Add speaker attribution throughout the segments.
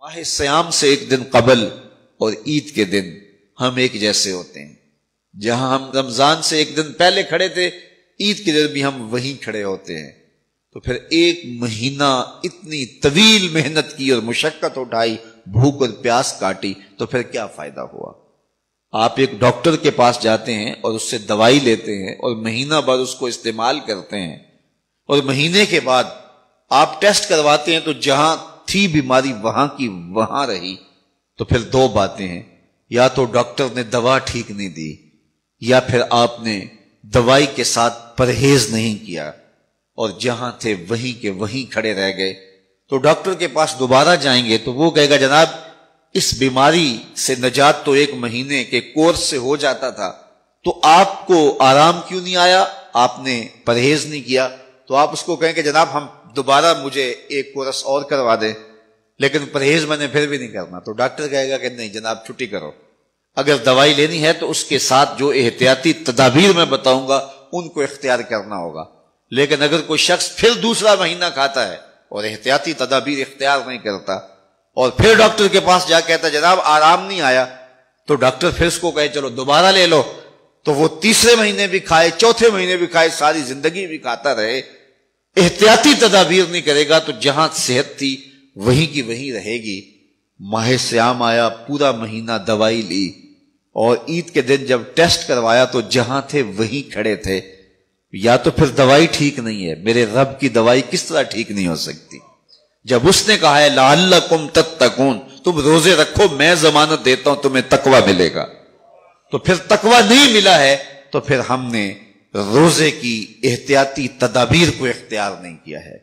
Speaker 1: ماہ سیام سے ایک دن قبل اور عید کے دن ہم ایک جیسے ہوتے ہیں. جہاں ہم رمضان سے ایک دن پہلے کھڑے تھے، عید کے دن بھی ہم وہیں کھڑے ہوتے ہیں. تو پھر ایک مہینہ اتنی طویل محنت کی اور مشقت اٹھائی، بھوک اور پیاس کاٹی، تو پھر کیا فائدہ ہوا؟ آپ ایک ڈاکٹر کے پاس جاتے ہیں اور اس سے دوائی لیتے ہیں اور مہینہ بعد اس کو استعمال کرتے ہیں، اور مہینے کے بعد آپ ٹیسٹ کرواتے ہیں تو جہاں تھی بیماری وہاں کی وہاں رہی. تو پھر دو باتیں ہیں، یا تو ڈاکٹر نے دوا ٹھیک نہیں دی، یا پھر آپ نے دوائی کے ساتھ پرہیز نہیں کیا اور جہاں تھے وہیں کے وہیں کھڑے رہ گئے. تو ڈاکٹر کے پاس دوبارہ جائیں گے تو وہ کہے گا جناب اس بیماری سے نجات تو ایک مہینے کے کورس سے ہو جاتا تھا، تو آپ کو آرام کیوں نہیں آیا؟ آپ نے پرہیز نہیں کیا. تو آپ اس کو کہیں کہ جناب ہم دوبارہ مجھے ایک کورس اور کروا دیں، لیکن پرہیز میں نے پھر بھی نہیں کرنا. تو ڈاکٹر کہے گا کہ نہیں جناب چھٹی کرو. اگر دوائی لینی ہے تو اس کے ساتھ جو احتیاطی تدابیر میں بتاؤں گا ان کو اختیار کرنا ہوگا. لیکن اگر کوئی شخص پھر دوسرا مہینہ کھاتا ہے اور احتیاطی تدابیر اختیار نہیں کرتا اور پھر ڈاکٹر کے پاس جا کہتا جناب آرام نہیں آیا، تو ڈاکٹر پھر اس کو کہے چلو دوبارہ لے لو، تو وہ تیسرے مہینے بھی کھائے، چوتھے مہینے بھی کھائے، ساری زندگی بھی کھاتا رہے، احتیاطی تدابیر نہیں کرے گا تو جہاں صحت تھی وہیں کی وہیں رہے گی. ماہ سیام آیا، پورا مہینہ دوائی لی، اور عید کے دن جب ٹیسٹ کروایا تو جہاں تھے وہیں کھڑے تھے. یا تو پھر دوائی ٹھیک نہیں ہے، میرے رب کی دوائی کس طرح ٹھیک نہیں ہو سکتی؟ جب اس نے کہا ہے لعلکم تتقون، تم روزے رکھو میں ضمانت دیتا ہوں تمہیں تقوی ملے گا، تو پھر تقوی نہیں ملا ہے تو پھر ہم نے روزے کی احتیاطی تدابیر کو اختیار نہیں کیا ہے،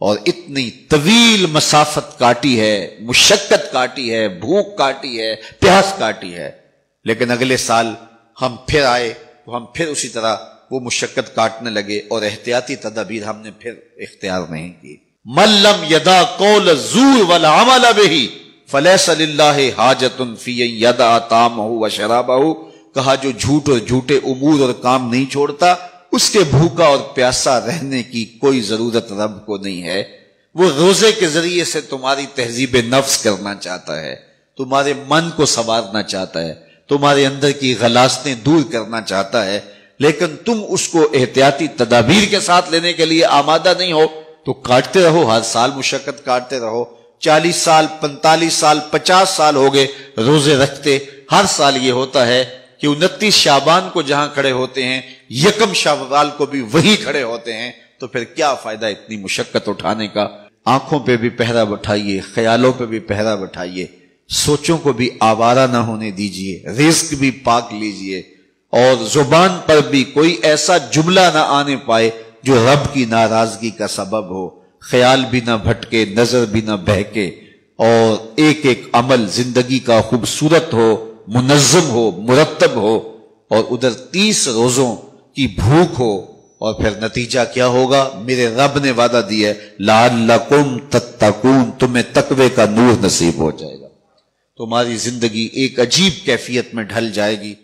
Speaker 1: اور اتنی طویل مسافت کاٹی ہے، مشقت کاٹی ہے، بھوک کاٹی ہے، پیاس کاٹی ہے. لیکن اگلے سال ہم پھر آئے تو ہم پھر اسی طرح وہ مشقت کاٹنے لگے اور احتیاطی تدابیر ہم نے پھر اختیار نہیں کی. من لم یدع قول الزور والعمل به فلیس للہ حاجۃ فی ان یدع طعامہ وشرابہ. کہا جو جھوٹ اور جھوٹے امور اور کام نہیں چھوڑتا اس کے بھوکا اور پیاسا رہنے کی کوئی ضرورت رب کو نہیں ہے. وہ روزے کے ذریعے سے تمہاری تہذیب نفس کرنا چاہتا ہے، تمہارے من کو سنوارنا چاہتا ہے، تمہارے اندر کی غلاظتیں دور کرنا چاہتا ہے، لیکن تم اس کو احتیاطی تدابیر کے ساتھ لینے کے لیے آمادہ نہیں ہو. تو کاٹتے رہو، ہر سال مشقت کاٹتے رہو. 40 سال 45 سال 50 سال ہو گئے روزے رکھتے. ہر سال یہ ہوتا ہے کہ 29 شعبان کو جہاں کھڑے ہوتے ہیں 1 شوال کو بھی وہی کھڑے ہوتے ہیں. تو پھر کیا فائدہ اتنی مشقت اٹھانے کا؟ آنکھوں پہ بھی پہرا بٹھائیے، خیالوں پہ بھی پہرا بٹھائیے، سوچوں کو بھی آوارہ نہ ہونے دیجیے، رزق بھی پاک لیجیے، اور زبان پر بھی کوئی ایسا جملہ نہ آنے پائے جو رب کی ناراضگی کا سبب ہو. خیال بھی نہ بھٹکے، نظر بھی نہ بہکے، اور ایک ایک عمل زندگی کا خوبصورت ہو، منظم ہو، مرتب ہو، اور ادھر 30 روزوں کی بھوک ہو. اور پھر نتیجہ کیا ہوگا؟ میرے رب نے وعدہ دیا ہے لعلکم تتقون، تمہیں تقوی کا نور نصیب ہو جائے گا، تمہاری زندگی ایک عجیب کیفیت میں ڈھل جائے گی.